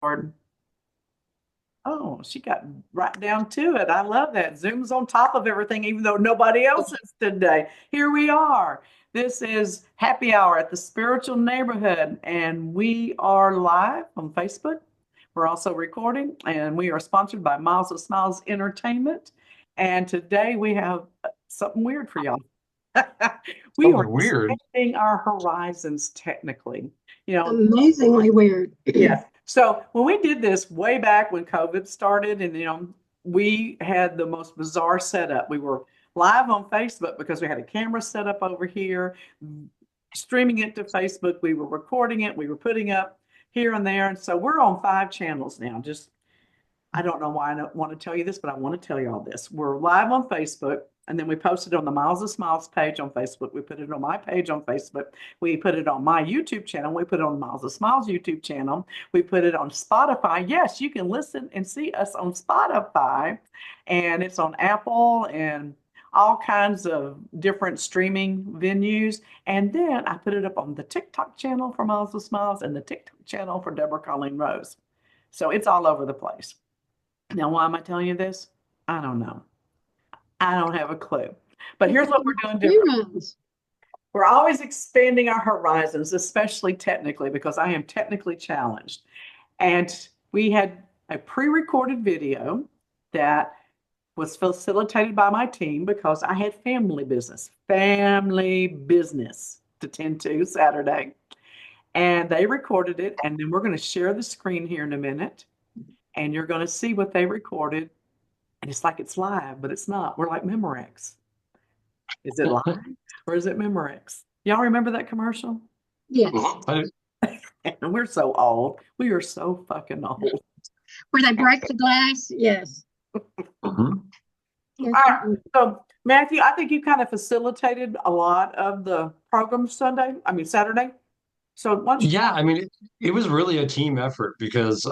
Lord. Oh, she got right down to it. I love that. Zoom's on top of everything, even though nobody else is today. Here we are. This is Happy Hour at the Spiritual Neighborhood, and we are live on Facebook. We're also recording, and we are sponsored by Miles of Smiles Entertainment. And today we have something weird for y'all. We are Something weird. expanding our horizons technically. You know, Amazingly weird. yes. So when we did this way back when COVID started, and we had the most bizarre setup. We were live on Facebook because we had a camera set up over here, streaming it to Facebook. We were recording it. We were putting up here and there, and so we're on 5 channels now. Just I don't know why I don't want to tell you this, but I want to tell you all this. We're live on Facebook, and then we posted on the Miles of Smiles page on Facebook. We put it on my page on Facebook. We put it on my YouTube channel. We put it on Miles of Smiles YouTube channel. We put it on Spotify. Yes, you can listen and see us on Spotify, and it's on Apple and all kinds of different streaming venues. And then I put it up on the TikTok channel for Miles of Smiles and the TikTok channel for Deborah Colleen Rose. So it's all over the place. Now, why am I telling you this? I don't know. I don't have a clue. But here's what we're doing different. Humans. We're always expanding our horizons, especially technically, because I am technically challenged. And we had a pre-recorded video that was facilitated by my team because I had family business to tend to Saturday. And they recorded it. And then we're going to share the screen here in a minute. And you're going to see what they recorded. And it's like it's live, but it's not. We're like Memorex. Is it live or is it Memorex? Y'all remember that commercial? Yes. I, And we're so old. We are so fucking old. Where they break the glass. Yes. Mhm. Yes. All right. So, Matthew, I think you kind of facilitated a lot of the program Saturday. So, why don't you Yeah, I mean, it was really a team effort because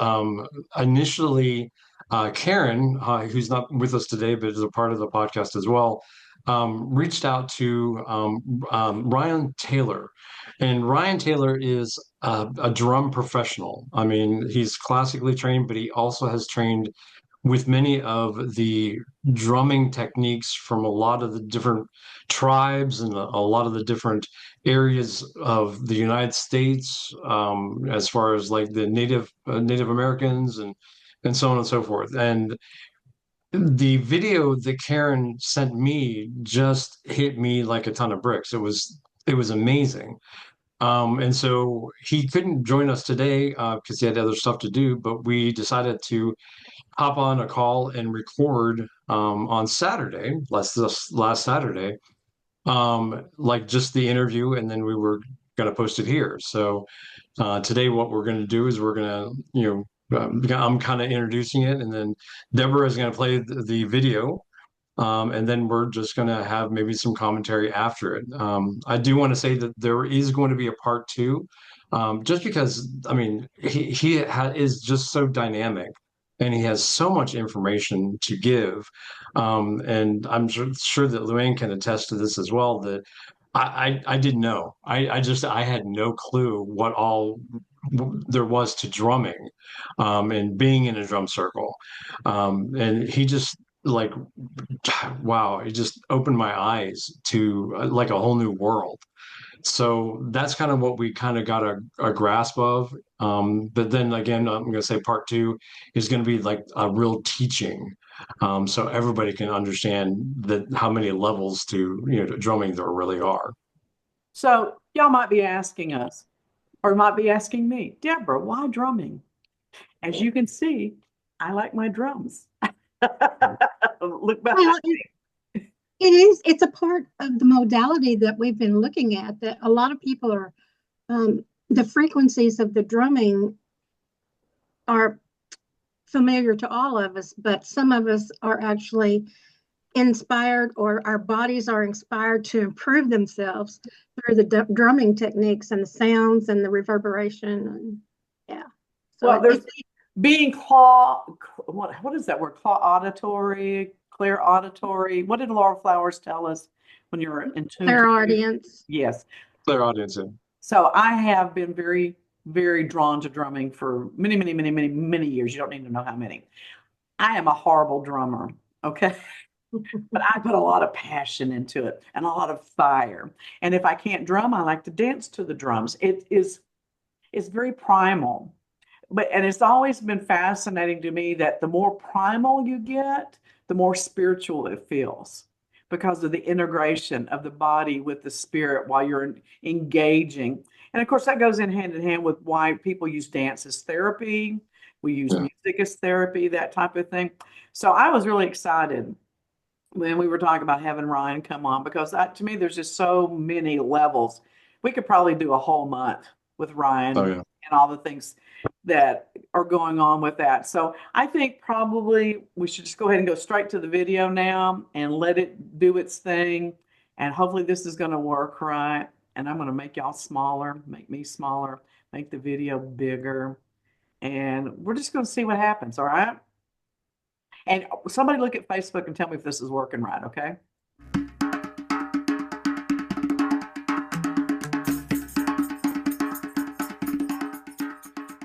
initially, Karen, who's not with us today, but is a part of the podcast as well, reached out to Ryan Taylor. And Ryan Taylor is a drum professional. I mean, he's classically trained, but he also has trained with many of the drumming techniques from a lot of the different tribes and a lot of the different areas of the United States, as far as like the Native Americans and so on and so forth. And the video that Karen sent me just hit me like a ton of bricks. It was amazing. And so he couldn't join us today because he had other stuff to do, but we decided to hop on a call and record on Saturday, last Saturday, like just the interview, and then we were going to post it here. So today, what we're going to do is we're going to, I'm kind of introducing it, and then Deborah is going to play the video. And then we're just going to have maybe some commentary after it. I do want to say that there is going to be a part two, just because, I mean, is just so dynamic and he has so much information to give. And I'm sure that Luann can attest to this as well, that I didn't know. I had no clue what all there was to drumming, and being in a drum circle. And he just like wow, it just opened my eyes to like a whole new world. So that's kind of what we kind of got a grasp of. But then again, I'm going to say part two is going to be like a real teaching, so everybody can understand that how many levels to drumming there really are. So, y'all might be asking us, or might be asking me, Deborah, why drumming? As you can see, I like my drums. Look behind Well, it is. It's a part of the modality that we've been looking at that a lot of people are, the frequencies of the drumming are familiar to all of us, but some of us are actually inspired or our bodies are inspired to improve themselves through the drumming techniques and the sounds and the reverberation. And yeah. So Well, there's being what is that word? Claw auditory, clear auditory. What did Laura Flowers tell us when you were in tune to their music? audience. Yes. Their audience. So I have been very very drawn to drumming for many, many, many, many, many years. You don't need to know how many. I am a horrible drummer. Okay. But I put a lot of passion into it and a lot of fire. And if I can't drum, I like to dance to the drums. It's very primal. And it's always been fascinating to me that the more primal you get, the more spiritual it feels because of the integration of the body with the spirit while you're engaging. And of course, that goes in hand with why people use dance as therapy. We use music as therapy, that type of thing. So I was really excited when we were talking about having Ryan come on because to me, there's just so many levels. We could probably do a whole month with Ryan Oh, yeah. and all the things that are going on with that. So I think probably we should just go ahead and go straight to the video now and let it do its thing. And hopefully this is going to work right. And I'm going to make y'all smaller, make me smaller, make the video bigger. And we're just going to see what happens. All right. And somebody look at Facebook and tell me if this is working right. Okay.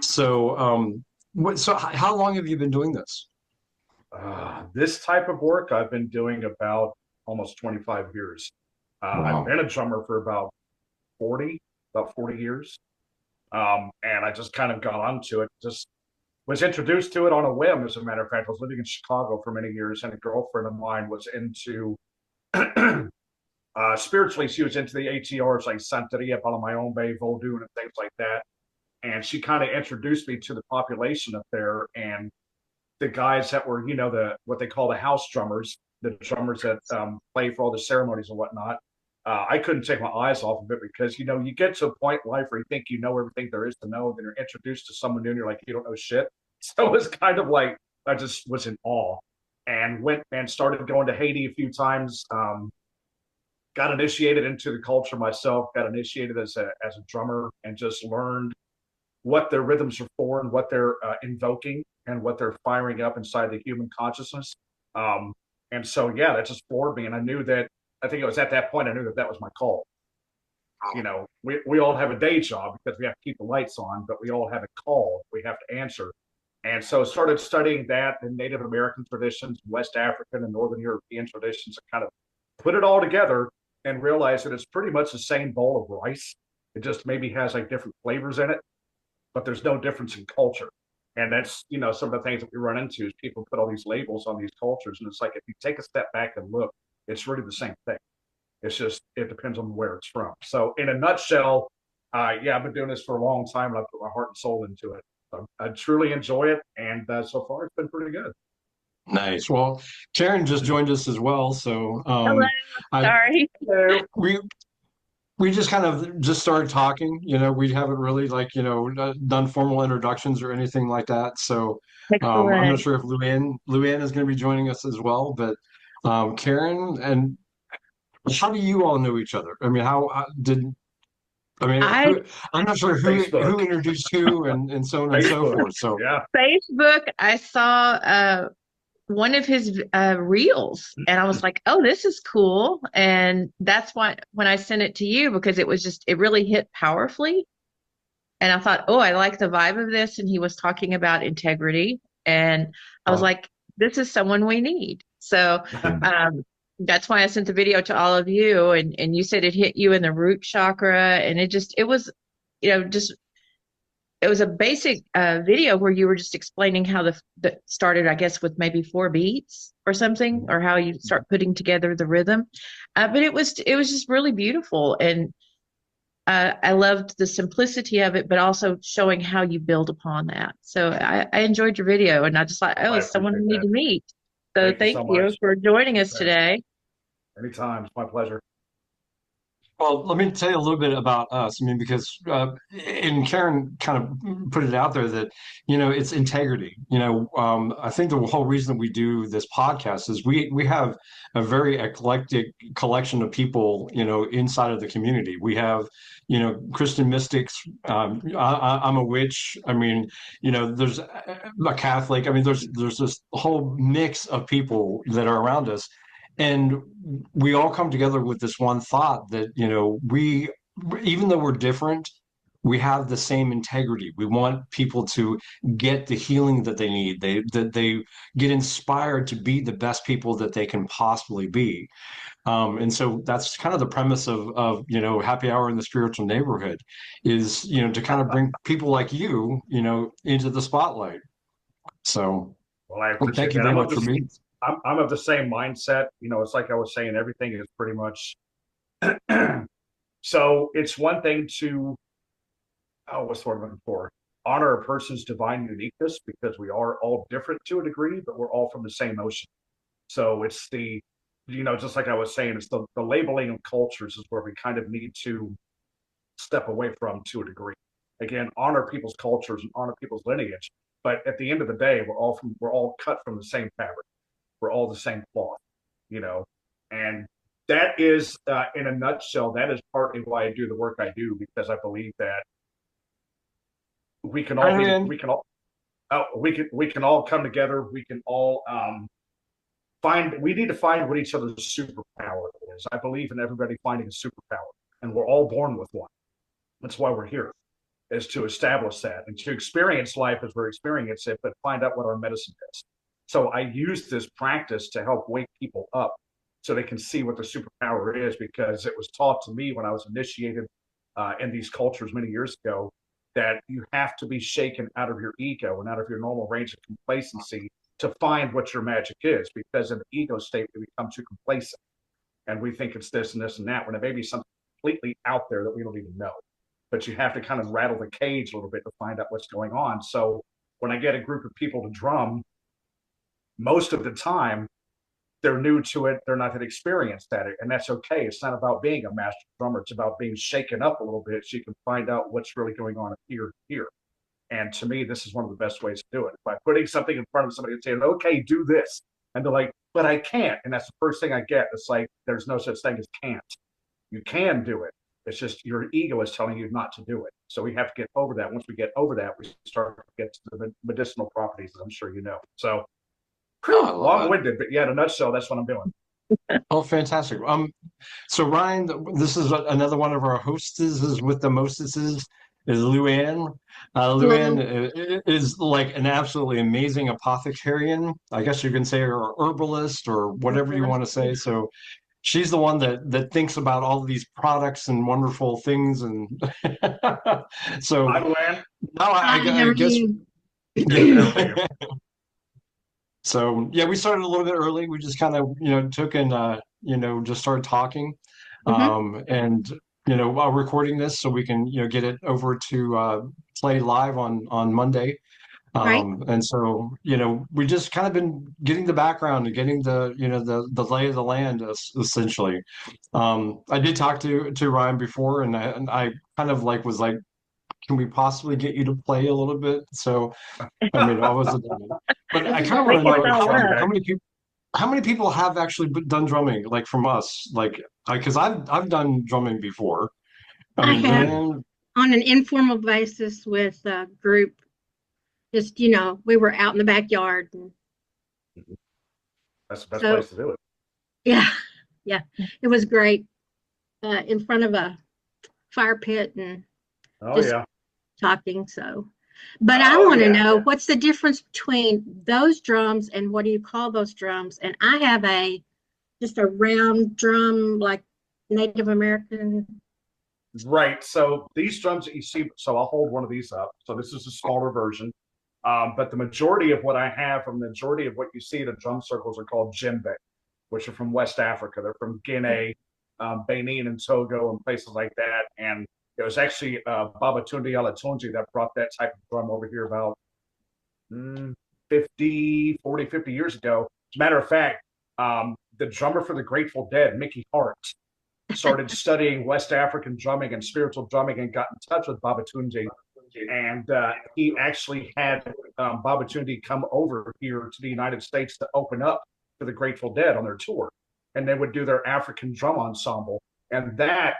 So how long have you been doing this? This type of work I've been doing about almost 25 years. Wow. I've been a drummer for about 40 years. And I just kind of got onto it, just was introduced to it on a whim. As a matter of fact, I was living in Chicago for many years, and a girlfriend of mine was into spiritually, she was into the ATRs like Santeria, Palomayombe, Vodou, and things like that. And she kind of introduced me to the population up there and the guys that were, what they call the house drummers, the drummers that play for all the ceremonies and whatnot. I couldn't take my eyes off of it because, you get to a point in life where you think you know everything there is to know, then you're introduced to someone new and you're like, you don't know shit. So it was kind of like, I just was in awe and went and started going to Haiti a few times. Got initiated into the culture myself, got initiated as a drummer and just learned what their rhythms are for and what they're invoking and what they're firing up inside the human consciousness. And so, yeah, that just floored me. And I think it was at that point I knew that was my call. We all have a day job because we have to keep the lights on, but we all have a call we have to answer. And so started studying that in Native American traditions, West African and Northern European traditions, and kind of put it all together and realized that it's pretty much the same bowl of rice. It just maybe has like different flavors in it, but there's no difference in culture. And that's, some of the things that we run into is people put all these labels on these cultures. And it's like, if you take a step back and look, it's really the same thing. It's just, it depends on where it's from. So in a nutshell, yeah, I've been doing this for a long time and I put my heart and soul into it. So I truly enjoy it. And so far it's been pretty good. Nice. Well, Karen just joined us as well. So Hello. Sorry. we just kind of just started talking. We haven't really done formal introductions or anything like that. So I'm not Excellent. sure if Luann is going to be joining us as well. But Karen, and how do you all know each other? I mean, I I'm not sure who Facebook. introduced who and so on and so Facebook. forth. So Yeah. Facebook, I saw one of his reels and I was like, oh, this is cool. And that's why when I sent it to you, because it really hit powerfully. And I thought, oh, I like the vibe of this. And he was talking about integrity. And I was like, this is someone we need. So that's why I sent the video to all of you. And you said it hit you in the root chakra. And it was, it was a basic video where you were just explaining how the started, I guess, with maybe 4 beats or something, or how you start putting together the rhythm. But it was just really beautiful. And I loved the simplicity of it, but also showing how you build upon that. So I enjoyed your video, and I just thought, oh, I it's someone we appreciate need that. to meet. So Thank you so you much. for joining us Thanks. today. Anytime. It's my pleasure. Well, let me tell you a little bit about us. I mean, because and Karen kind of put it out there that it's integrity. I think the whole reason that we do this podcast is we have a very eclectic collection of people inside of the community. We have Christian mystics. I'm a witch. I mean, there's a Catholic. I mean, there's this whole mix of people that are around us. And we all come together with this one thought that, we, even though we're different, we have the same integrity. We want people to get the healing that they need. They get inspired to be the best people that they can possibly be. And so that's kind of the premise of Happy Hour in the Spiritual Neighborhood is, to kind of bring people like into the spotlight. So, Well, I well, appreciate thank you that. very much for being. I'm of the same mindset. It's like I was saying, everything is pretty much. So it's one thing to, what's the word I'm looking for? Honor a person's divine uniqueness, because we are all different to a degree, but we're all from the same ocean. So it's just like I was saying, it's the labeling of cultures is where we kind of need to step away from to a degree. Again, honor people's cultures and honor people's lineage. But at the end of the day, we're all cut from the same fabric. We're all the same cloth, and that is, in a nutshell, that is partly why I do the work I do, because I believe that we can all be, we can all come together. We can all we need to find what each other's superpower is. I believe in everybody finding a superpower, and we're all born with one. That's why we're here, is to establish that and to experience life as we're experiencing it, but find out what our medicine is. So I use this practice to help wake people up so they can see what the superpower is, because it was taught to me when I was initiated in these cultures many years ago, that you have to be shaken out of your ego and out of your normal range of complacency to find what your magic is, because in the ego state, we become too complacent and we think it's this and this and that, when it may be something completely out there that we don't even know. But you have to kind of rattle the cage a little bit to find out what's going on. So when I get a group of people to drum, most of the time they're new to it, they're not that experienced at it, and that's okay. It's not about being a master drummer, it's about being shaken up a little bit so you can find out what's really going on here. And to me, this is one of the best ways to do it, by putting something in front of somebody and saying, okay, do this, and they're like, but I can't. And that's the first thing I get. It's like, there's no such thing as can't. You can do it. It's just your ego is telling you not to do it. So we have to get over that. Once we get over that, we start to get to the medicinal properties, as I'm sure you know. So long-winded, but yeah, in a nutshell, that's what I'm doing. Oh, fantastic. So Ryan, this is another one of our hostesses with the mostesses is Luann. Luann is like an absolutely amazing apothecarian. I guess you can say, or herbalist, or whatever you want to say. So she's the one that thinks about all of these products and wonderful things, and so Hi, Luann. now I guess. So yeah, we started a little bit early. We just kind of took and just started talking, and while recording this, so we can get it over to play live on Monday. Right. And so we just kind of been getting the background and getting the the lay of the land, essentially. I did talk to Ryan before, and I kind of was like, can we possibly get you to play a little bit? So I mean, I wasn't, but I kind of want to know how many people have actually done drumming, like from us, like because I've done drumming before. I mean, have Luann, on an informal basis with a group. Just we were out in the backyard. And that's the best place to do it. Yeah, it was great in front of a fire pit and talking. So, but I want to know what's the difference between those drums and what do you call those drums? And I have just a round drum like Native American. Right. So these drums that you see, so I'll hold one of these up. So this is a smaller version. But the majority of what I have, from the majority of what you see in drum circles, are called djembe, which are from West Africa. They're from Guinea, Benin, and Togo, and places like that. And it was actually Babatunde Alatunji that brought that type of drum over here about 50 years ago. As a matter of fact, the drummer for the Grateful Dead, Mickey Hart, started studying West African drumming and spiritual drumming and got in touch with Babatunde. And he actually had Babatunde come over here to the United States to open up to the Grateful Dead on their tour. And they would do their African drum ensemble. And that,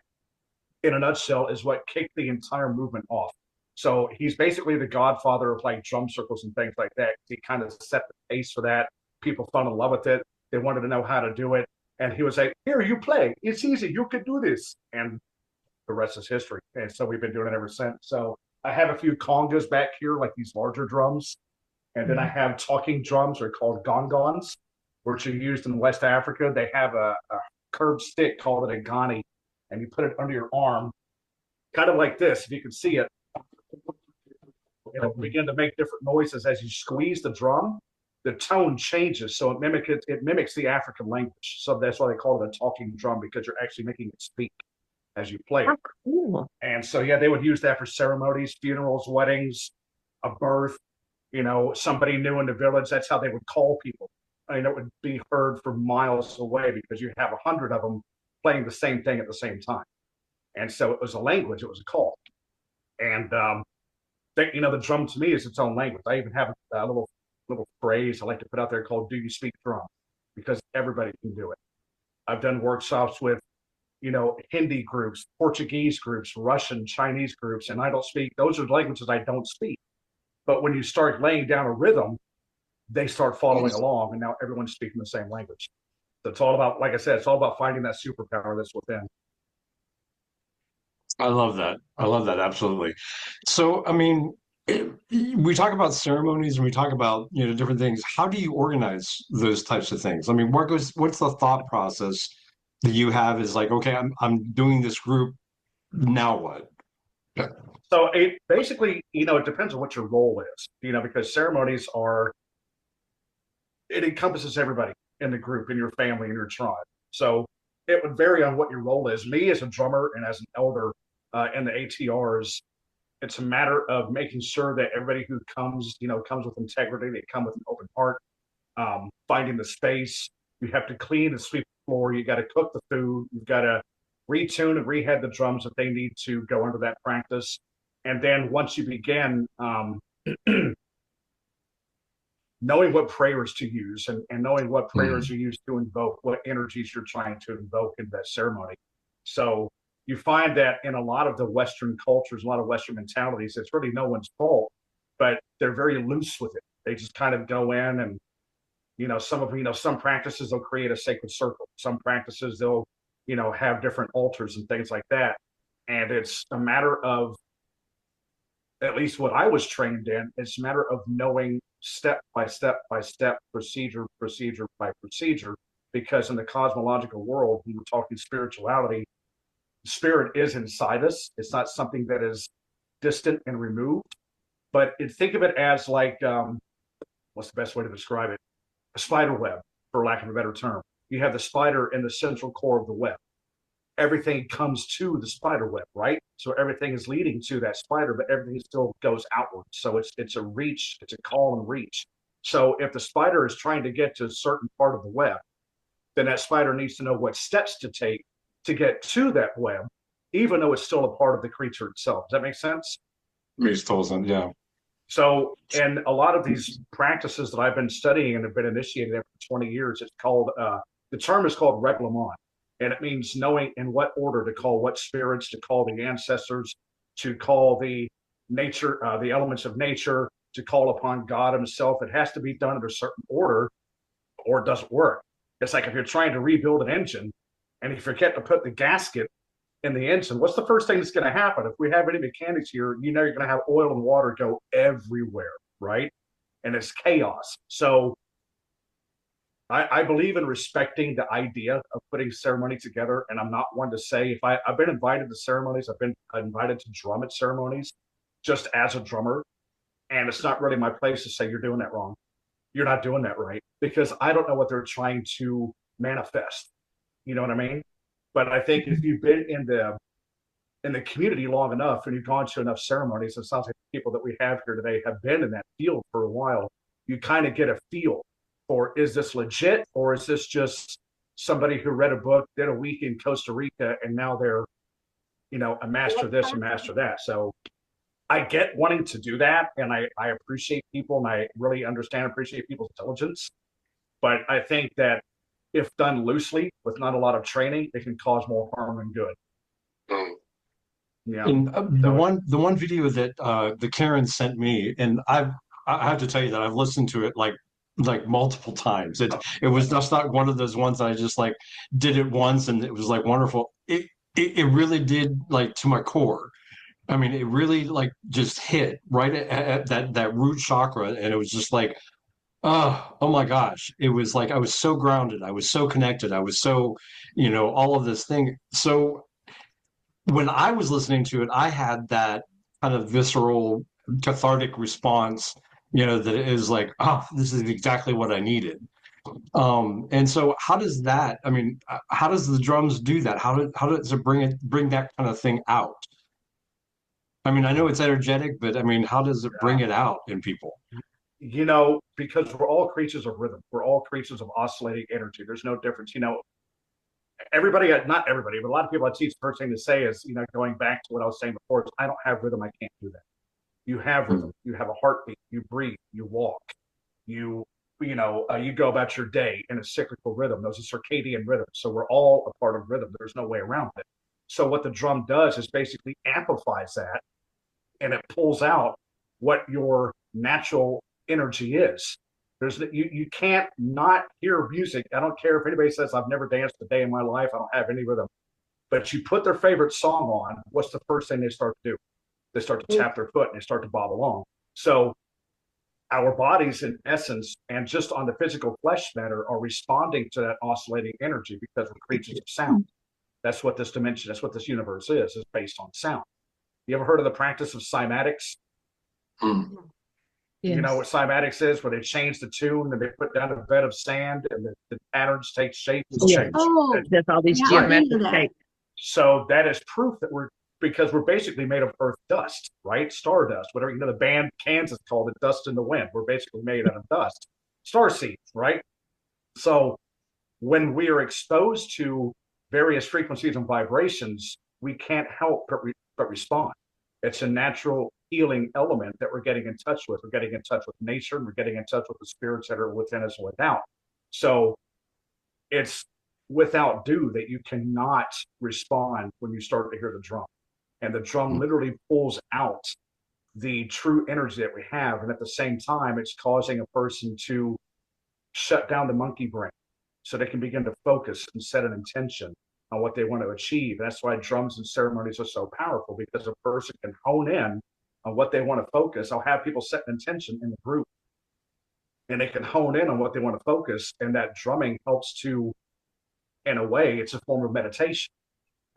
in a nutshell, is what kicked the entire movement off. So he's basically the godfather of like drum circles and things like that. He kind of set the pace for that. People fell in love with it. They wanted to know how to do it. And he was like, here, you play. It's easy. You could do this. And the rest is history. And so we've been doing it ever since. So I have a few congas back here, like these larger drums. And then I have talking drums, they're called gongons, which are used in West Africa. They have a curved stick called an agani, and you put it under your arm, kind of like this. If you can see it, it'll begin to make different noises as you squeeze the drum. The tone changes, so it mimics the African language. So that's why they call it a talking drum, because you're actually making it speak as you play How it. cool. And so yeah, they would use that for ceremonies, funerals, weddings, a birth. Somebody new in the village. That's how they would call people. I mean, it would be heard from miles away because you have 100 of them playing the same thing at the same time. And so it was a language. It was a call. And the drum to me is its own language. I even have a little phrase I like to put out there called "Do you speak drum?" because everybody can do it. I've done workshops with Hindi groups, Portuguese groups, Russian, Chinese groups, and I don't speak. Those are languages I don't speak. But when you start laying down a rhythm, they start following along, and now everyone's speaking the same language. So it's all about, like I said, it's all about finding that superpower that's within. I love that. I love that. Absolutely. So, I mean, we talk about ceremonies and we talk about, different things. How do you organize those types of things? I mean, what's the thought process that you have is like, okay, I'm doing this group. Now what? Yeah. So it basically, it depends on what your role is, because ceremonies it encompasses everybody in the group, in your family, in your tribe. So it would vary on what your role is. Me as a drummer and as an elder in the ATRs, it's a matter of making sure that everybody who comes, comes with integrity. They come with an open heart, finding the space. You have to clean and sweep the floor. You got to cook the food. You've got to retune and rehead the drums if they need to go into that practice. And then once you begin, knowing what prayers to use and knowing what prayers you use to invoke, what energies you're trying to invoke in that ceremony. So you find that in a lot of the Western cultures, a lot of Western mentalities, it's really no one's fault, but they're very loose with it. They just kind of go in and, some practices they'll create a sacred circle. Some practices they'll, have different altars and things like that. And it's a matter of, at least what I was trained in, it's a matter of knowing step by step by step, procedure by procedure, because in the cosmological world, when we're talking spirituality, spirit is inside us. It's not something that is distant and removed, but think of it as like, what's the best way to describe it? A spider web, for lack of a better term. You have the spider in the central core of the web. Everything comes to the spider web, right? So everything is leading to that spider, but everything still goes outward. So it's a reach, it's a call and reach. So if the spider is trying to get to a certain part of the web, then that spider needs to know what steps to take to get to that web, even though it's still a part of the creature itself. Does that make sense? Makes total sense. Yeah. So, and a lot of these practices that I've been studying and have been initiated after 20 years, it's called, the term is called reglement. And it means knowing in what order to call what spirits, to call the ancestors, to call the nature, the elements of nature, to call upon God himself. It has to be done in a certain order or it doesn't work. It's like if you're trying to rebuild an engine and you forget to put the gasket in the engine, what's the first thing that's going to happen? If we have any mechanics here, you're going to have oil and water go everywhere, right? And it's chaos. So I believe in respecting the idea of putting ceremony together. And I'm not one to say, I've been invited to ceremonies, I've been invited to drum at ceremonies just as a drummer. And it's not really my place to say, you're doing that wrong. You're not doing that right. Because I don't know what they're trying to manifest. You know what I mean? But I think if you've been in the community long enough and you've gone to enough ceremonies, it sounds like the people that we have here today have been in that field for a while, you kind of get a feel for, is this legit, or is this just somebody who read a book, did a week in Costa Rica, and now they're, a master this and master that. So I get wanting to do that, and I appreciate people, and I really appreciate people's intelligence. But I think that if done loosely with not a lot of training, it can cause more harm than good. Yeah. And the one video that the Karen sent me, and I have to tell you that I've listened to it like multiple times. It was just not one of those ones that I just like did it once and it was like wonderful. it really did, like, to my core. I mean, it really, like, just hit right at that root chakra, and it was just like, oh my gosh. It was like I was so grounded. I was so connected. I was so, all of this thing. So when I was listening to it, I had that kind of visceral, cathartic response, that is like, oh, this is exactly what I needed. And so how does that, I mean, how does the drums do that? How does it bring that kind of thing out? I mean, I know it's energetic, but I mean, how does it bring it out in people? Because we're all creatures of rhythm. We're all creatures of oscillating energy. There's no difference. Everybody, not everybody, but a lot of people I teach, the first thing to say is, going back to what I was saying before, is I don't have rhythm. I can't do that. You have rhythm. You have a heartbeat. You breathe. You walk. You, you go about your day in a cyclical rhythm. Those are circadian rhythms. So we're all a part of rhythm. There's no way around it. So what the drum does is basically amplifies that, and it pulls out what your natural energy is. You can't not hear music. I don't care if anybody says I've never danced a day in my life. I don't have any rhythm. But you put their favorite song on, what's the first thing they start to do? They start to tap their foot and they start to bob along. So our bodies, in essence, and just on the physical flesh matter, are responding to that oscillating energy because we're creatures of sound. That's what this dimension, that's what this universe is based on sound. You ever heard of the practice of cymatics? Yes. You know what cymatics is, where they change the tune and they put down a bed of sand and the patterns take shape and Yeah. change. Oh, There's all these yeah, I've been to geometric that. shapes. So that is proof that because we're basically made of earth dust, right? Stardust, whatever, the band Kansas called it dust in the wind. We're basically made out of dust, star seeds, right? So when we are exposed to various frequencies and vibrations, we can't help but respond. It's a natural healing element that we're getting in touch with. We're getting in touch with nature, and we're getting in touch with the spirits that are within us and without. So it's without due that you cannot respond when you start to hear the drum. And the drum literally pulls out the true energy that we have. And at the same time, it's causing a person to shut down the monkey brain so they can begin to focus and set an intention on what they want to achieve. That's why drums and ceremonies are so powerful, because a person can hone in on what they want to focus. I'll have people set an intention in the group and they can hone in on what they want to focus. And that drumming helps to, in a way, it's a form of meditation.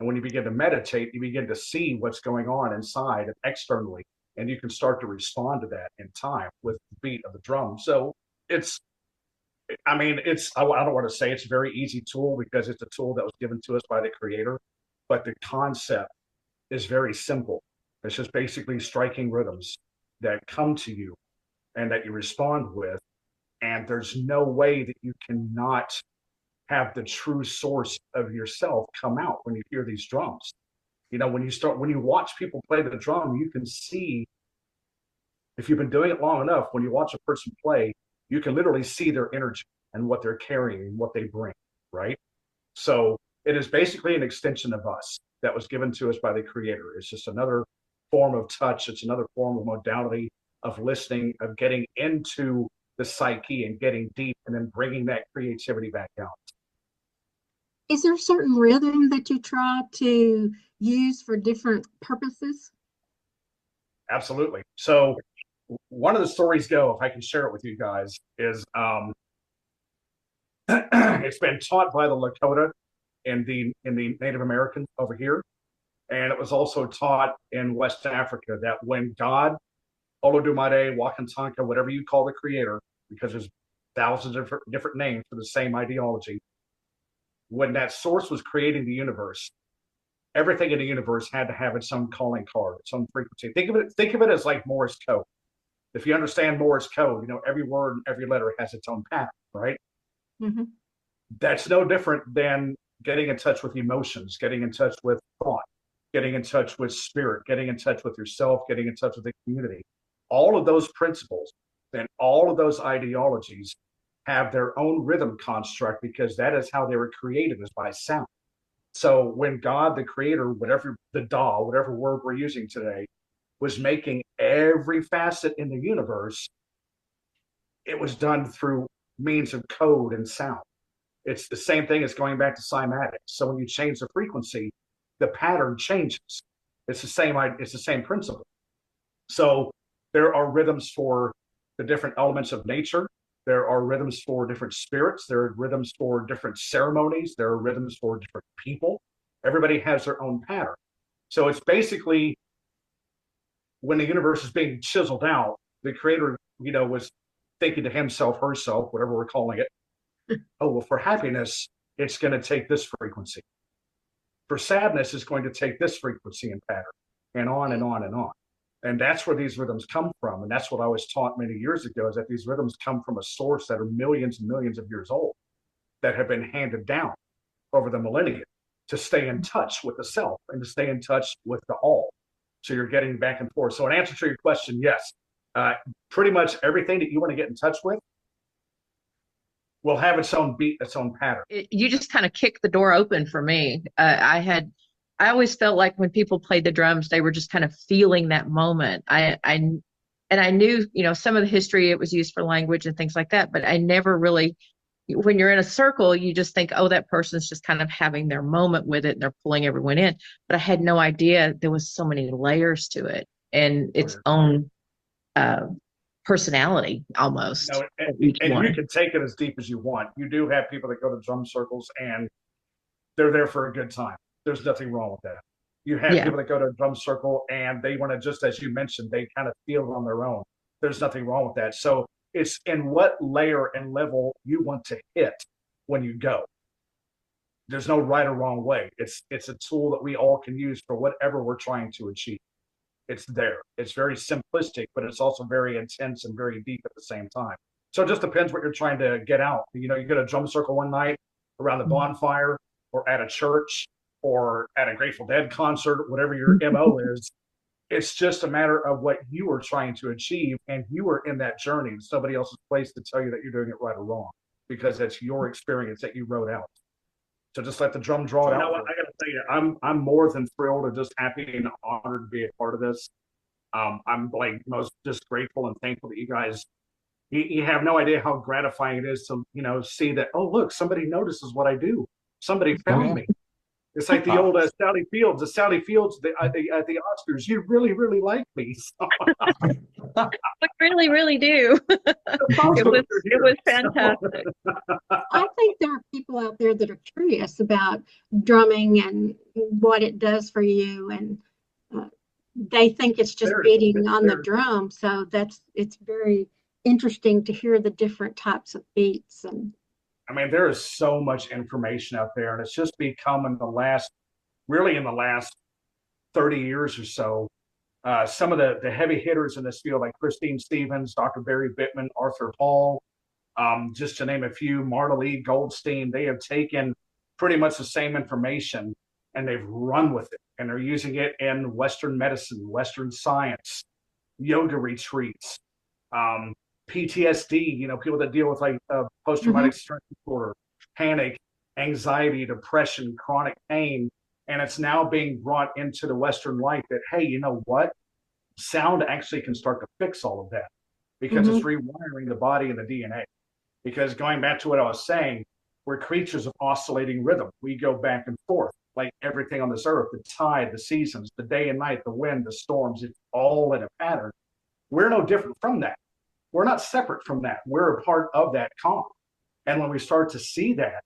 And when you begin to meditate, you begin to see what's going on inside and externally, and you can start to respond to that in time with the beat of the drum. So I don't want to say it's a very easy tool, because it's a tool that was given to us by the creator, but the concept is very simple. It's just basically striking rhythms that come to you and that you respond with. And there's no way that you cannot have the true source of yourself come out when you hear these drums. When you watch people play the drum, you can see, if you've been doing it long enough, when you watch a person play, you can literally see their energy and what they're carrying and what they bring, right? So it is basically an extension of us that was given to us by the creator. It's just another form of touch. It's another form of modality of listening, of getting into the psyche and getting deep, and then bringing that creativity back out. Is there a certain rhythm that you try to use for different purposes? Absolutely. So one of the stories go, if I can share it with you guys, is it's been taught by the Lakota in the Native Americans over here. And it was also taught in West Africa, that when God, Olodumare, Wakantanka, whatever you call the creator, because there's thousands of different names for the same ideology, when that source was creating the universe, everything in the universe had to have its own calling card, its own frequency. Think of it as like Morse code. If you understand Morse code, every word and every letter has its own pattern, right? Mm-hmm. That's no different than getting in touch with emotions, getting in touch with thought, getting in touch with spirit, getting in touch with yourself, getting in touch with the community. All of those principles and all of those ideologies have their own rhythm construct, because that is how they were created, is by sound. So when God, the creator, whatever the Da, whatever word we're using today, was making every facet in the universe, it was done through means of code and sound. It's the same thing as going back to cymatics. So when you change the frequency, the pattern changes. It's the same principle. So there are rhythms for the different elements of nature. There are rhythms for different spirits. There are rhythms for different ceremonies. There are rhythms for different people. Everybody has their own pattern. So it's basically, when the universe is being chiseled out, the creator, was thinking to himself, herself, whatever we're calling it, oh, well, for happiness, it's going to take this frequency. For sadness, it's going to take this frequency and pattern, and on and on and on. And that's where these rhythms come from. And that's what I was taught many years ago, is that these rhythms come from a source that are millions and millions of years old, that have been handed down over the millennia to stay in touch with the self and to stay in touch with the all. So you're getting back and forth. So in answer to your question, yes, pretty much everything that you want to get in touch with will have its own beat, its own pattern. You just kind of kicked the door open for me. I always felt like when people played the drums, they were just kind of feeling that moment. And I knew, some of the history, it was used for language and things like that, but I never really, when you're in a circle, you just think, oh, that person's just kind of having their moment with it and they're pulling everyone in. But I had no idea there was so many layers to it and its own personality almost. And you can take it as deep as you want. You do have people that go to drum circles and they're there for a good time. There's nothing wrong with that. You have people that go to a drum circle and they want to, just as you mentioned, they kind of feel it on their own. There's nothing wrong with that. So it's in what layer and level you want to hit when you go. There's no right or wrong way. It's a tool that we all can use for whatever we're trying to achieve. It's there. It's very simplistic, but it's also very intense and very deep at the same time. So it just depends what you're trying to get out. You go to a drum circle one night around the bonfire or at a church or at a Grateful Dead concert, whatever your MO is. It's just a matter of what you are trying to achieve, and you are in that journey. Somebody else's place to tell you that you're doing it right or wrong, because that's your experience that you wrote out. So just let the drum draw it out. I got to tell you, I'm more than thrilled and just happy and honored to be a part of this. I'm like most just grateful and thankful that you guys. You have no idea how gratifying it is to see that, oh, look, somebody notices what I do. Somebody found me. It's like the old Sally Fields. The Sally Fields at the Oscars. You really, really like me. I really, really do. It was fantastic. I think there are people out there that are curious about drumming and what it does for you, and they think it's just beating on the drum. So it's very interesting to hear the different types of beats. And I mean, there is so much information out there, and it's just become in the last 30 years or so. Some of the heavy hitters in this field, like Christine Stevens, Dr. Barry Bittman, Arthur Hall, just to name a few, Marta Lee Goldstein, they have taken pretty much the same information and they've run with it. And they're using it in Western medicine, Western science, yoga retreats, PTSD, people that deal with like post-traumatic stress disorder, panic, anxiety, depression, chronic pain. And it's now being brought into the Western life that, hey, you know what? Sound actually can start to fix all of that, because it's rewiring the body and the DNA. Because going back to what I was saying, we're creatures of oscillating rhythm. We go back and forth like everything on this earth, the tide, the seasons, the day and night, the wind, the storms, it's all in a pattern. We're no different from that. We're not separate from that. We're a part of that calm. And when we start to see that,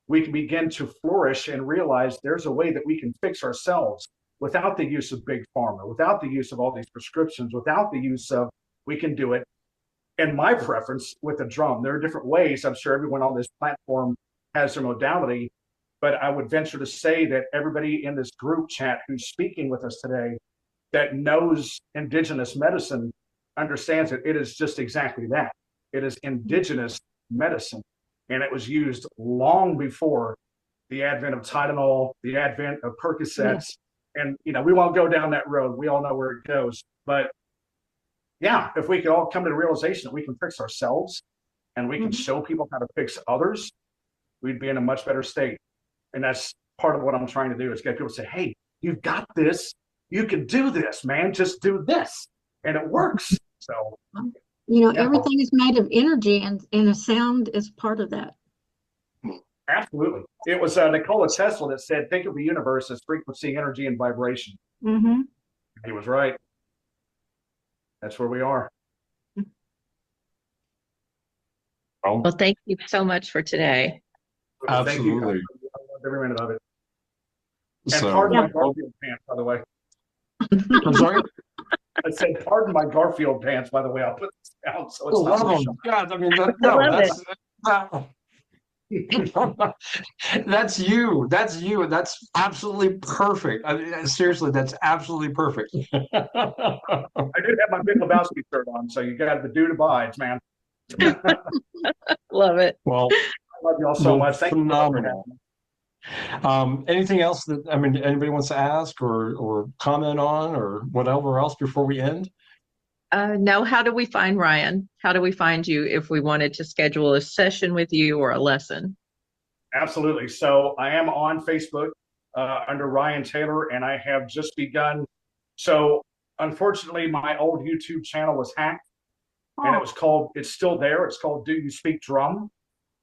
we can begin to flourish and realize there's a way that we can fix ourselves without the use of big pharma, without the use of all these prescriptions, without the use of, we can do it. And my preference with the drum, there are different ways. I'm sure everyone on this platform has their modality, but I would venture to say that everybody in this group chat who's speaking with us today that knows indigenous medicine understands that it is just exactly that. It is indigenous medicine. And it was used long before the advent of Tylenol, the advent of Percocets. And, we won't go down that road. We all know where it goes. But yeah, if we could all come to the realization that we can fix ourselves and we can show people how to fix others, we'd be in a much better state. And that's part of what I'm trying to do, is get people to say, hey, you've got this. You can do this, man. Just do this. And it works. So, everything is made of energy, and a sound is part of that. Absolutely. It was Nikola Tesla that said, think of the universe as frequency, energy, and vibration. Mm-hmm. He was right. That's where we are. Well, Well, thank you so much for today. Thank you. absolutely. I loved every minute of it. And So, pardon Yeah. my Garfield pants, by the way. I'm sorry. I said, pardon my Garfield pants, by the way. I'll put this down so it's not Love so them. God, I mean, I no, love it. that's you. That's you. That's absolutely perfect. I mean, seriously, that's absolutely perfect. I do have my Big Lebowski shirt on, so you got the dude abides, man. Love it. Well, I love y'all so well, much. Thank you for having phenomenal. me. Anything else that I mean, anybody wants to ask or comment on or whatever else before we end? No, how do we find Ryan? How do we find you if we wanted to schedule a session with you or a lesson? Absolutely. So I am on Facebook under Ryan Taylor, and I have just begun. So unfortunately, my old YouTube channel was hacked, and it was called, it's still there. It's called Do You Speak Drum?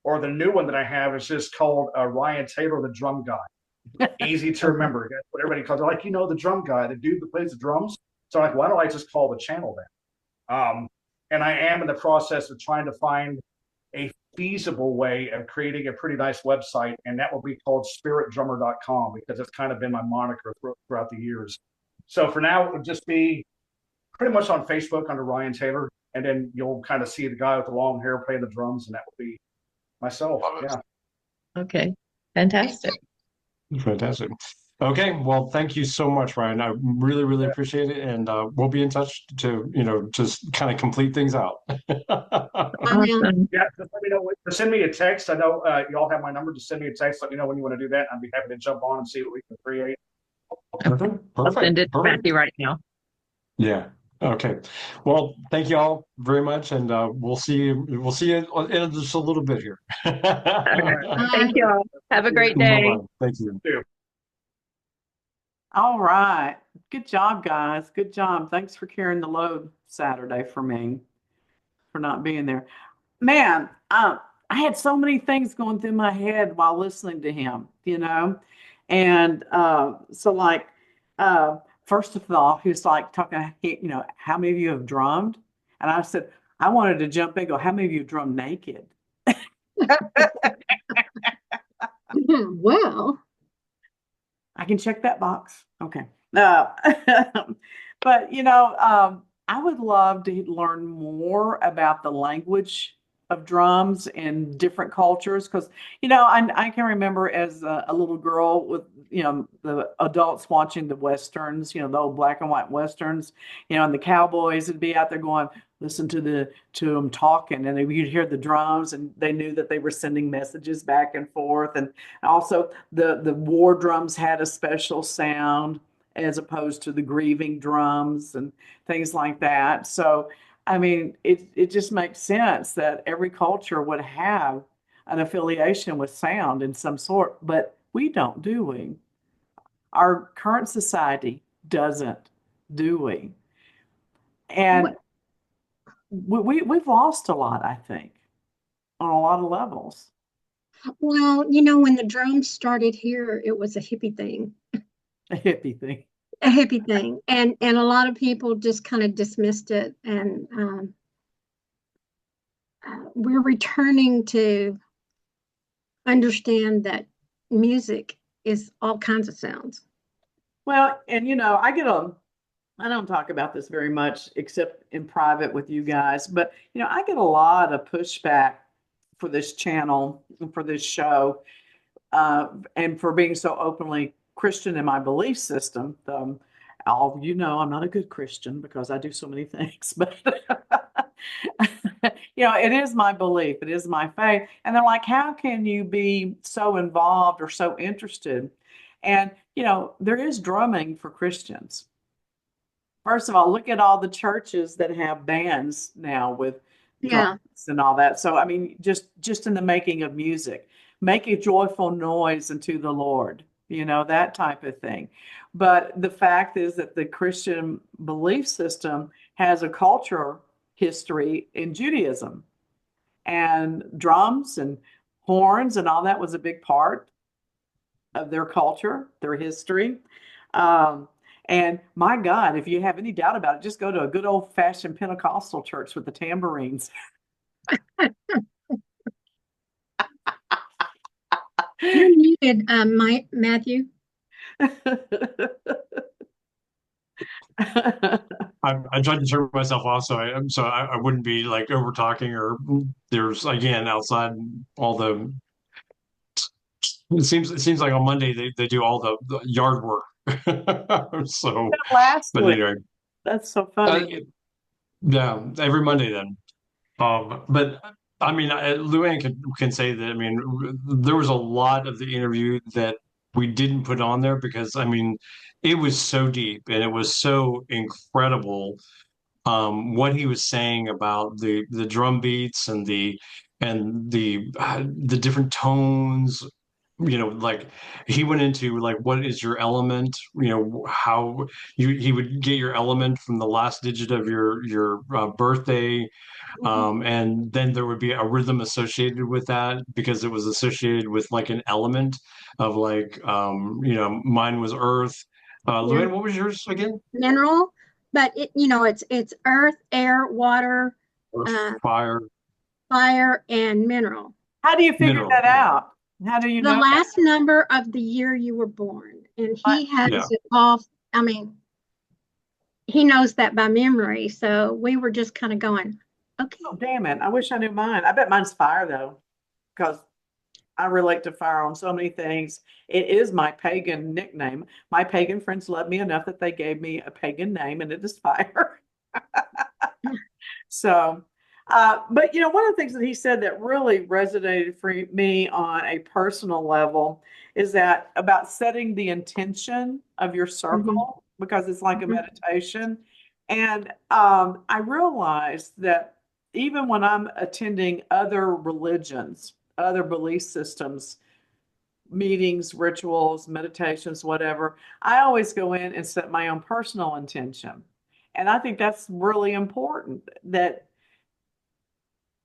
Or the new one that I have is just called Ryan Taylor, the Drum Guy. Easy to remember. That's what everybody calls it. Like, the drum guy, the dude that plays the drums. So I'm like, why don't I just call the channel that? And I am in the process of trying to find a feasible way of creating a pretty nice website, and that will be called spiritdrummer.com, because it's kind of been my moniker throughout the years. So for now, it would just be pretty much on Facebook under Ryan Taylor, and then you'll kind of see the guy with the long hair playing the drums, and that will be myself. Yeah. Okay, fantastic. Fantastic. Okay, well, thank you so much, Ryan. I really, really appreciate it, and we'll be in touch to, just kind of complete things out. Awesome. Yeah, just let me know. Send me a text. I know y'all have my number. Just send me a text. Let me know when you want to do that. I'd be happy to jump on and see what we can create. Perfect. I'll send it to Perfect. Matthew right now. Yeah. Okay. Well, thank you all very much, and we'll see you. We'll see you in just a little bit here. All right. Thank you all. Have a great day. Bye-bye. Thank you. All right. Good job, guys. Good job. Thanks for carrying the load Saturday for me, for not being there. Man, I had so many things going through my head while listening to him, And so, like, first of all, he was like talking, how many of you have drummed? And I said, I wanted to jump in and go, how many of you drum naked? Well, I can check that box. Okay. But, I would love to learn more about the language of drums in different cultures because, I can remember as a little girl with, the adults watching the Westerns, the old black and white Westerns, and the cowboys would be out there going, listen to them talking, and you'd hear the drums, and they knew that they were sending messages back and forth. And also the war drums had a special sound as opposed to the grieving drums and things like that. So, I mean, it just makes sense that every culture would have an affiliation with sound in some sort, but we don't, do we? Our current society doesn't, do we? And we've lost a lot, I think, on a lot of levels. well, when the drums started here, it was a hippie thing. A hippie thing. A hippie thing, and a lot of people just kind of dismissed it, and we're returning to understand that music is all kinds of sounds. Well, and I don't talk about this very much except in private with you guys, but I get a lot of pushback for this channel and for this show, and for being so openly Christian in my belief system. I'm not a good Christian because I do so many things, but it is my belief, it is my faith. And they're like, how can you be so involved or so interested? And there is drumming for Christians. First of all, look at all the churches that have bands now with drums and all that. So I mean, just in the making of music, make a joyful noise unto the Lord, that type of thing. But the fact is that the Christian belief system has a culture history in Judaism, and drums and horns and all that was a big part of their culture, their history. Um, and my God, if you have any doubt about it, just go to a good old fashioned Pentecostal church with the tambourines. You're muted, Matthew. I tried to turn myself off so I wouldn't be like over talking or there's again outside all the it seems like on Monday they do all the yard work. So, Last but week. anyway, That's so uh, funny. yeah, every Monday then. But I mean, Luann can say that. I mean, there was a lot of the interview that we didn't put on there because I mean, it was so deep and it was so incredible what he was saying about the drum beats and the different tones. Like he went into like what is your element? How he would get your element from the last digit of your birthday, and then there would be a rhythm associated with that because it was associated with like an element of like mine was earth. Yeah. Luann, what was yours again? Mineral, but it's earth, air, water, Earth, uh, fire, fire, and mineral. How do you figure mineral. that out? How do you The know? last number of the year you were born, and he has Yeah. it all. I mean, he knows that by memory. So we were just kind of going, okay. Oh, damn it. I wish I knew mine. I bet mine's fire though, because I relate to fire on so many things. It is my pagan nickname. My pagan friends love me enough that they gave me a pagan name, and it is fire. So, but one of the things that he said that really resonated for me on a personal level is that about setting the intention of your Mhm, circle because it's like a mhm. meditation. And I realized that even when I'm attending other religions, other belief systems, meetings, rituals, meditations, whatever, I always go in and set my own personal intention. And I think that's really important that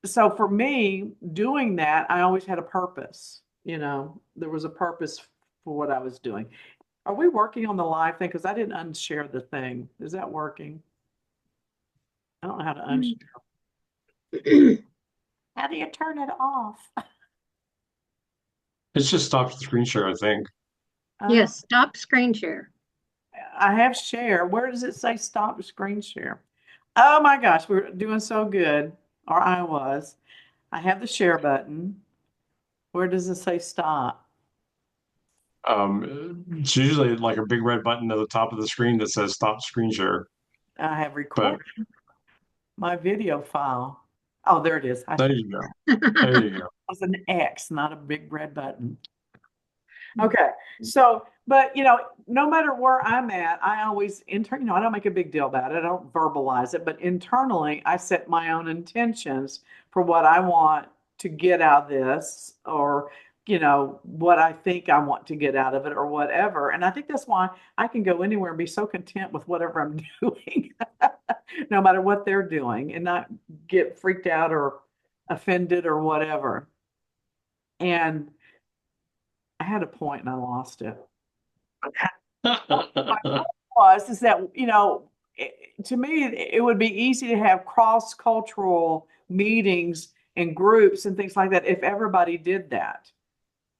so for me doing that I always had a purpose, there was a purpose for what I was doing. Are we working on the live thing because I didn't unshare the thing? Is that working? I don't know how to unshare. How do you turn it off? It's just stopped the screen share, I think. Yes, stop screen share. I have share. Where does it say stop screen share? Oh my gosh, we're doing so good, or I was. I have the share button. Where does it say stop? It's usually like a big red button at the top of the screen that says stop screen share. I have But recorded my video file. Oh, there it is. I there should. you go. There you go. It was an X, not a big red button. Okay. So, but no matter where I'm at, I always I don't make a big deal about it. I don't verbalize it, but internally I set my own intentions for what I want to get out of this or what I think I want to get out of it or whatever. And I think that's why I can go anywhere and be so content with whatever I'm doing, no matter what they're doing, and not get freaked out or offended or whatever. And I had a point and I lost it. Was is that to me it would be easy to have cross-cultural meetings and groups and things like that if everybody did that.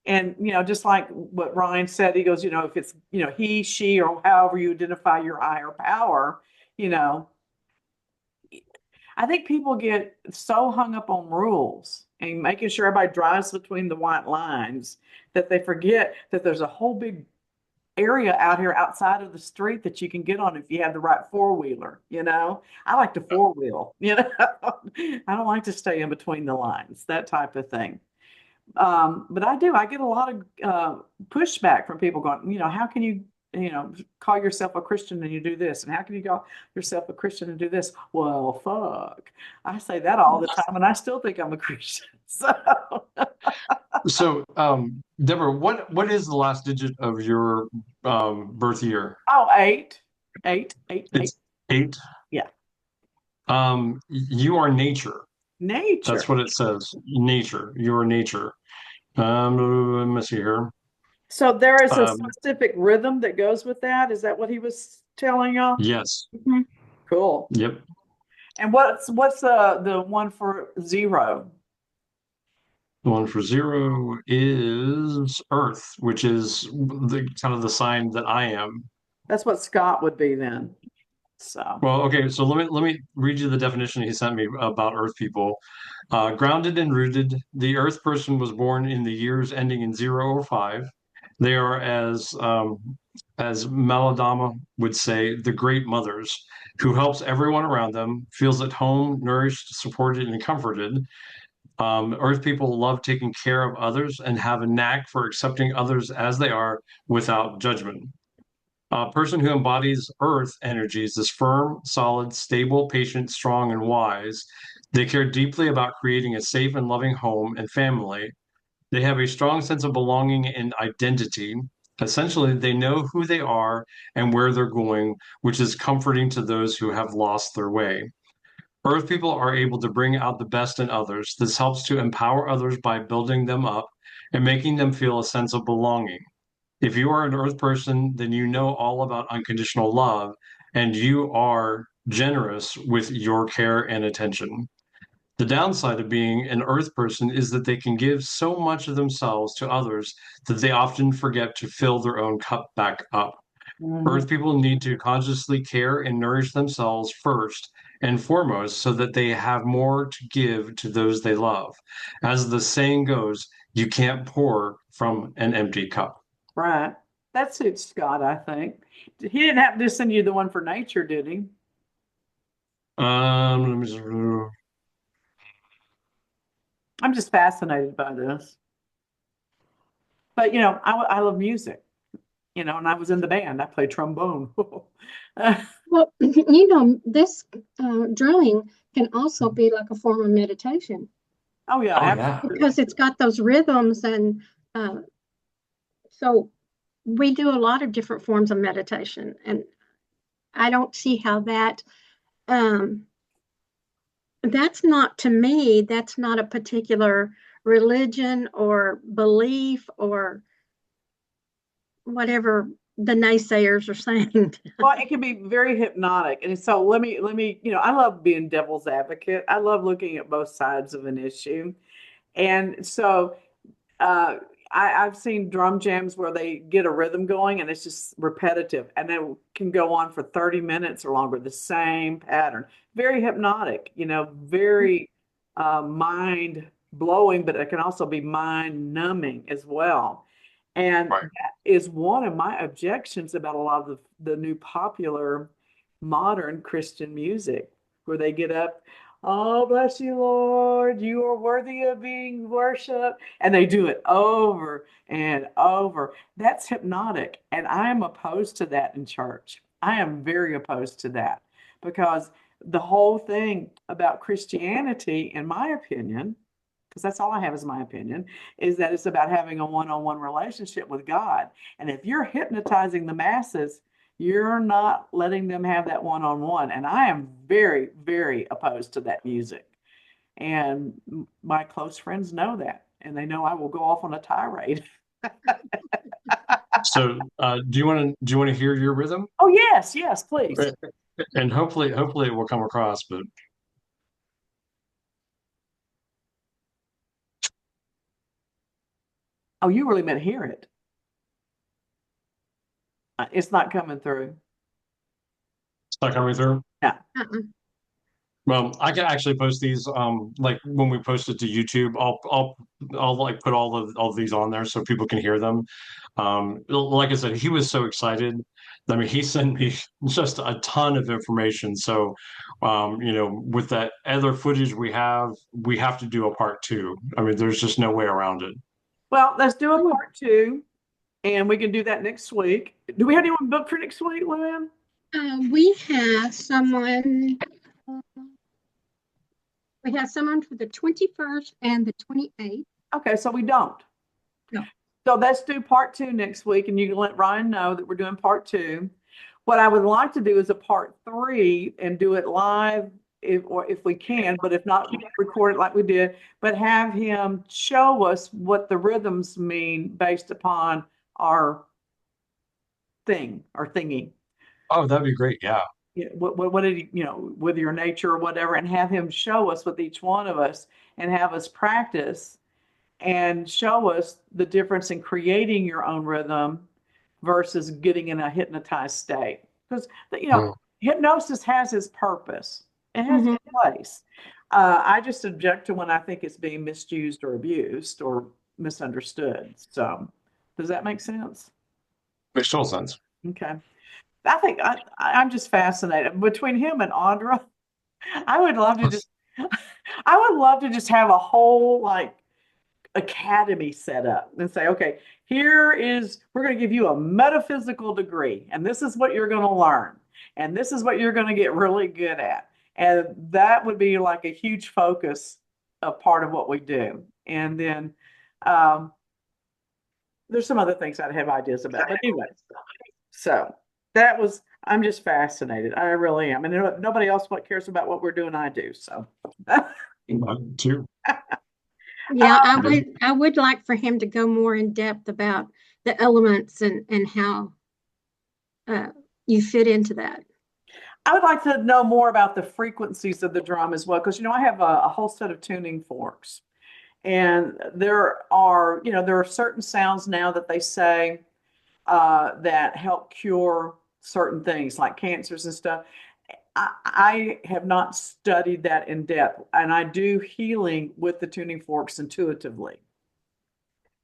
And just like what Ryan said, he goes, if it's he, she, or however you identify your higher power, you know I think people get so hung up on rules and making sure everybody drives between the white lines that they forget that there's a whole big area out here outside of the street that you can get on if you have the right four-wheeler. I like to four-wheel. I don't like to stay in between the lines, that type of thing. But I get a lot of pushback from people going, how can you call yourself a Christian and you do this, and how can you call yourself a Christian and do this? Well, fuck, I say that all the time and I still think I'm a Christian. So, Deborah, what is the last digit of your birth year? Oh, eight, eight, eight, eight. It's 8. Yeah. You are nature. Nature. That's what it says. Nature. You are nature. Let me see here. So there is a Um, specific rhythm that goes with that. Is that what he was telling y'all? yes. Cool. Yep. And what's the one for zero? The one for zero is Earth, which is the kind of the sign that I am. That's what Scott would be then. So, Well, okay, so let me read you the definition he sent me about Earth people. Grounded and rooted, the Earth person was born in the years ending in 0 or 5. They are, as Maladama would say, the great mothers who helps everyone around them, feels at home, nourished, supported, and comforted. Earth people love taking care of others and have a knack for accepting others as they are without judgment. A person who embodies Earth energies is firm, solid, stable, patient, strong, and wise. They care deeply about creating a safe and loving home and family. They have a strong sense of belonging and identity. Essentially, they know who they are and where they're going, which is comforting to those who have lost their way. Earth people are able to bring out the best in others. This helps to empower others by building them up and making them feel a sense of belonging. If you are an earth person, then you know all about unconditional love and you are generous with your care and attention. The downside of being an earth person is that they can give so much of themselves to others that they often forget to fill their own cup back up. mhm. Earth people need to consciously care and nourish themselves first and foremost so that they have more to give to those they love. As the saying goes, you can't pour from an empty cup. Right. That suits Scott, I think. He didn't happen to send you the one for nature, did he? Let me just, I'm just fascinated by this. But I love music, and I was in the band. I played trombone. Well, this drawing can also be like a form of meditation Oh yeah, oh yeah. absolutely. because it's got those rhythms. And uh, so we do a lot of different forms of meditation. And I don't see how um, that's not, to me, that's not a particular religion or belief or whatever the naysayers are saying. Well, it can be very hypnotic. And so let me, I love being devil's advocate. I love looking at both sides of an issue. And so uh, I've seen drum jams where they get a rhythm going and it's just repetitive and it can go on for 30 minutes or longer, the same pattern. Very hypnotic, very mind blowing, but it can also be mind numbing as well. And Right. that is one of my objections about a lot of the new popular modern Christian music, where they get up, oh, bless you, Lord, you are worthy of being worshiped. And they do it over and over. That's hypnotic. And I am opposed to that in church. I am very opposed to that because the whole thing about Christianity, in my opinion, because that's all I have is my opinion, is that it's about having a one-on-one relationship with God. And if you're hypnotizing the masses, you're not letting them have that one-on-one. And I am very, very opposed to that music. And my close friends know that, and they know I will go off on a tirade. So, do you want to hear your rhythm? Oh, yes, yes, please. And hopefully it will come across, but Oh, you really meant hear it. It's not coming through. it's not coming through. Yeah. Uh-uh. Well, I can actually post these like when we post it to YouTube, I'll like put all of these on there so people can hear them. Like I said, he was so excited. I mean, he sent me just a ton of information. So, with that other footage we have to do a part two. I mean, there's just no way around it. Well, let's do a Oh, part two, and we can do that next week. Do we have anyone booked for next week, Luann? we have someone. uh, We have someone for the 21st and the 28th. Okay, so we don't. No. So let's do part two next week, and you can let Ryan know that we're doing part two. What I would like to do is a part three and do it live if we can, but if not, record it like we did, but have him show us what the rhythms mean based upon our thingy. Oh, that'd be great. Yeah. What did he, with your nature or whatever, and have him show us with each one of us and have us practice and show us the difference in creating your own rhythm versus getting in a hypnotized state. Because, Mm. hypnosis has its purpose, it has its place. I just object to when I think it's being misused or abused or misunderstood. So, does that make sense? Makes total sense. Okay. I think I'm just fascinated between him and Audra. I would love to just, I would love to just have a whole like academy set up and say, okay, we're going to give you a metaphysical degree, and this is what you're going to learn, and this is what you're going to get really good at. And that would be like a huge focus of part of what we do. And then there's some other things I'd have ideas about, but anyway, so I'm just fascinated. I really am. And nobody else cares about what we're doing. I do. So Too. Yeah, I would like for him to go more in depth about the elements and how you fit into that. I would like to know more about the frequencies of the drum as well, because I have a whole set of tuning forks, and there are certain sounds now that they say that help cure certain things like cancers and stuff. I have not studied that in depth, and I do healing with the tuning forks intuitively.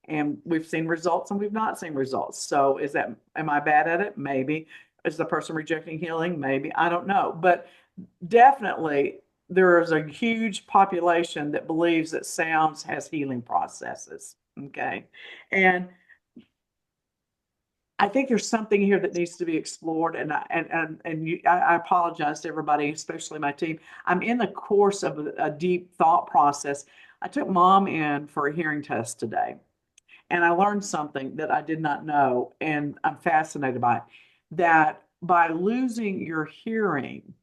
And we've seen results and we've not seen results. So am I bad at it? Maybe. Is the person rejecting healing? Maybe. I don't know. But definitely there is a huge population that believes that sounds has healing processes. Okay. And I think there's something here that needs to be explored, and I apologize to everybody, especially my team. I'm in the course of a deep thought process. I took Mom in for a hearing test today, and I learned something that I did not know, and I'm fascinated by it. That by losing your hearing,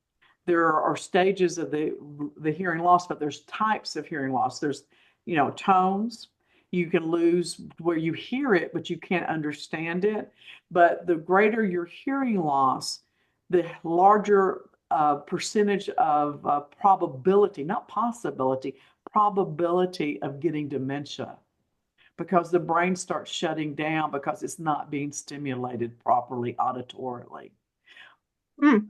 there are stages of the hearing loss, but there's types of hearing loss. There's, tones. You can lose where you hear it, but you can't understand it. But the greater your hearing loss, the larger percentage of probability, not possibility, probability of getting dementia, because the brain starts shutting down because it's not being stimulated properly auditorily. Mm.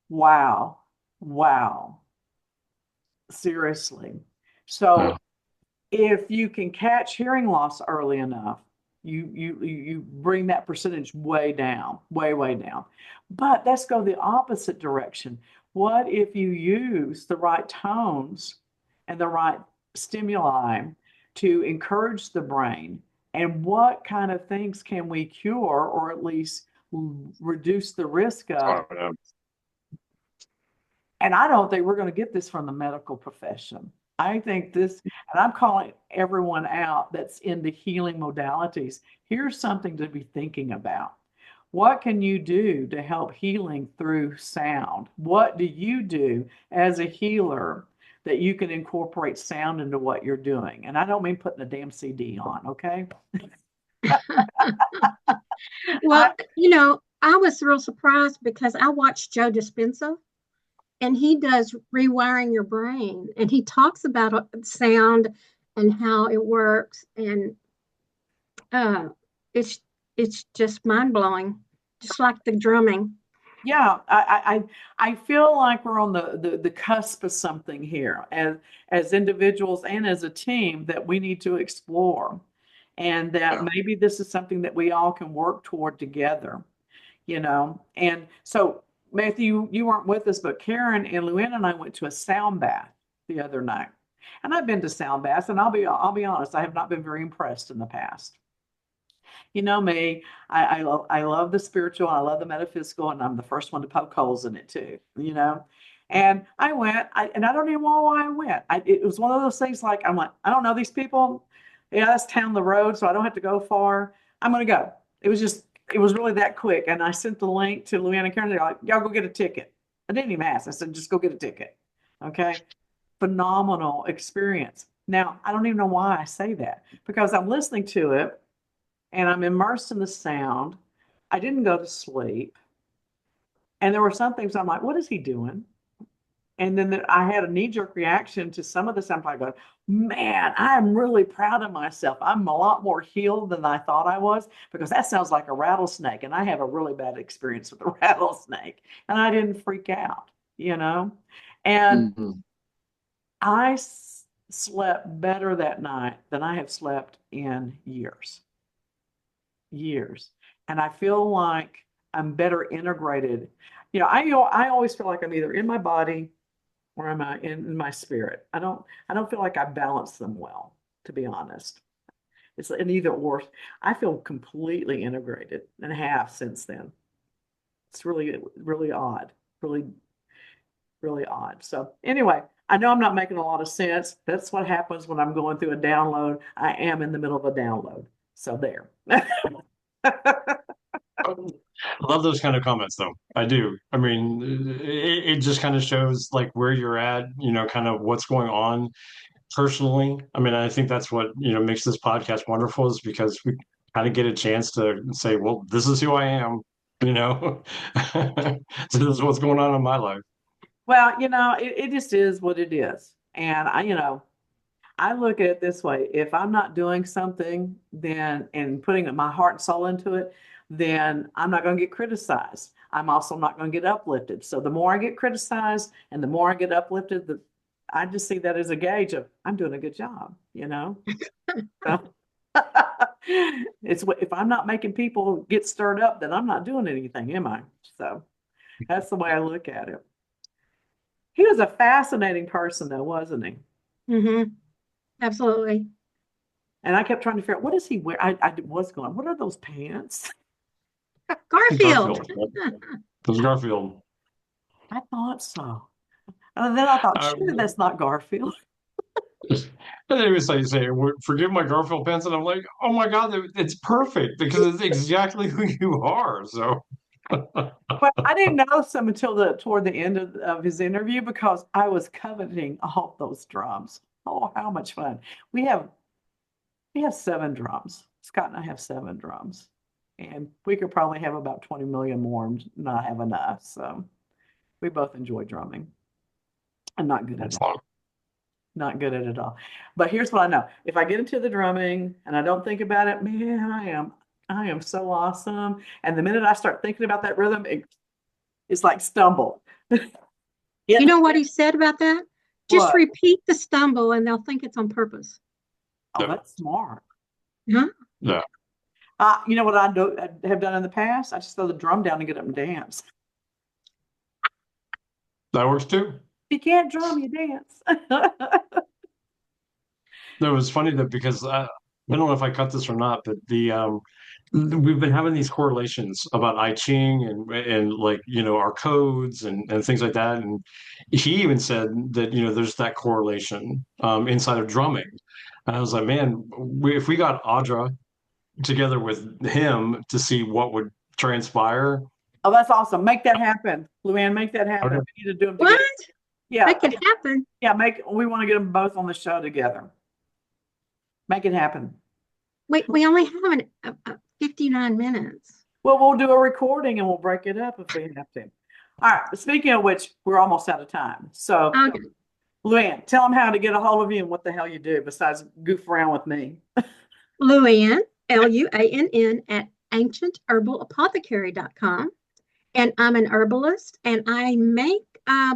Wow. Wow. Seriously. So if you can catch hearing loss early enough, you bring that percentage way down, way down. But let's go the opposite direction. What if you use the right tones and the right stimuli to encourage the brain? And what kind of things can we cure or at least reduce the risk of? And I don't think we're going to get this from the medical profession. I think this, and I'm calling everyone out that's into healing modalities. Here's something to be thinking about. What can you do to help healing through sound? What do you do as a healer that you can incorporate sound into what you're doing? And I don't mean putting a damn CD on, okay? Well, I was real surprised because I watched Joe Dispenza, and he does rewiring your brain, and he talks about sound and how it works, and it's just mind-blowing, just like the drumming. Yeah, I feel like we're on the cusp of something here as individuals and as a team that we need to explore, and that maybe this is something that we all can work toward together, And so, Matthew, you weren't with us, but Karen and Luann and I went to a sound bath the other night. And I've been to sound baths, and I'll be honest, I have not been very impressed in the past. You know me, I love the spiritual, I love the metaphysical, and I'm the first one to poke holes in it too, And I went, and I don't even know why I went. It was one of those things like, I'm like, I don't know these people. Yeah, that's down the road, so I don't have to go far. I'm going to go. It was really that quick. And I sent the link to Luann and Karen. They're like, y'all go get a ticket. I didn't even ask. I said, just go get a ticket. Okay. Phenomenal experience. Now, I don't even know why I say that because I'm listening to it and I'm immersed in the sound. I didn't go to sleep. And there were some things I'm like, what is he doing? And then I had a knee-jerk reaction to some of the stuff. I go, man, I'm really proud of myself. I'm a lot more healed than I thought I was because that sounds like a rattlesnake. And I have a really bad experience with a rattlesnake. And I didn't freak out, you know? And Mhm. I slept better that night than I have slept in years. Years. And I feel like I'm better integrated. You know, I always feel like I'm either in my body or am I in my spirit? I don't feel like I balance them well, to be honest. It's an either or. I feel completely integrated and have since then. It's really, really odd. Really, really odd. So anyway, I know I'm not making a lot of sense. That's what happens when I'm going through a download. I am in the middle of a download. So there. I love those kind of comments, though. I do. I mean, it just kind of shows like where you're at, kind of what's going on personally. I mean, I think that's what, makes this podcast wonderful is because we kind of get a chance to say, well, this is who I am, you know, so this is what's going on in my life. Well, it just is what it is. And I look at it this way. If I'm not doing something then and putting my heart and soul into it, then I'm not going to get criticized. I'm also not going to get uplifted. So the more I get criticized and the more I get uplifted, I just see that as a gauge of I'm doing a good job, So, if I'm not making people get stirred up, then I'm not doing anything, am I? So that's the way I look at it. He was a fascinating person though, wasn't he? Mm-hmm. Absolutely. And I kept trying to figure out what does he wear? I was going, what are those pants? Garfield. It was Garfield. I thought so. And then I thought, Uh, sure, that's not Garfield. and they would say, forgive my Garfield pants. And I'm like, oh my God, it's perfect because it's exactly who you are. So, But I didn't notice him until toward the end of his interview because I was coveting all those drums. Oh, how much fun. We have 7 drums. Scott and I have 7 drums. And we could probably have about 20 million more and not have enough. So we both enjoy drumming. I'm not good at it. Not good at it all. But here's what I know. If I get into the drumming and I don't think about it, man, I am so awesome. And the minute I start thinking about that rhythm, it's like stumble. You know what he said about that? Just What? repeat the stumble and they'll think it's on purpose. Oh, that's smart. Huh? Yeah. You know what I have done in the past? I just throw the drum down and get up and dance. That works too. If you can't drum, you dance. No, it was funny that because I don't know if I cut this or not, but we've been having these correlations about I Ching and like our codes and things like that, and he even said that there's that correlation inside of drumming, and I was like, man, if we got Audra together with him to see what would transpire. Oh, that's awesome. Make that happen. Luann, make that happen. Okay. We need to do them What? together. Yeah. That can happen. Yeah, we want to get them both on the show together. Make it happen. We only have 59 minutes. Well, we'll do a recording and we'll break it up if we have to. All right. Speaking of which, we're almost out of time. So, Okay. Luann, tell them how to get a hold of you and what the hell you do besides goof around with me. Luann, Luann at ancientherbalapothecary.com. And I'm an herbalist and I make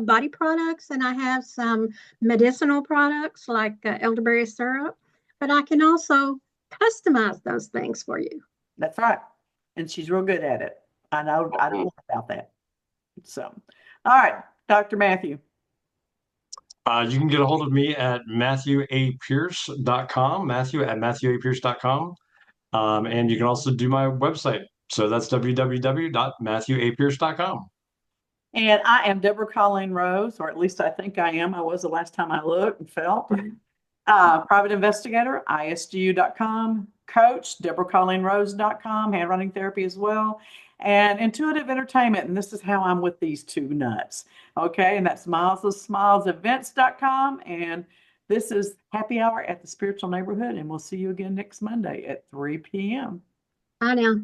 body products and I have some medicinal products like elderberry syrup, but I can also customize those things for you. That's right. And she's real good at it. I know about that. So, all right, Dr. Matthew. You can get a hold of me at matthewapierce.com, Matthew at matthewapierce.com. And you can also do my website. So that's www.matthewapierce.com. And I am Deborah Colleen Rose, or at least I think I am. I was the last time I looked and felt. Private investigator, ISGU.com, coach, DeborahColleenRose.com, handwriting therapy as well. and Intuitive Entertainment. And this is how I'm with these two nuts. Okay. And that's milesofsmilesevents.com. And this is Happy Hour at the Spiritual Neighborhood. And we'll see you again next Monday at 3 p.m. Bye now.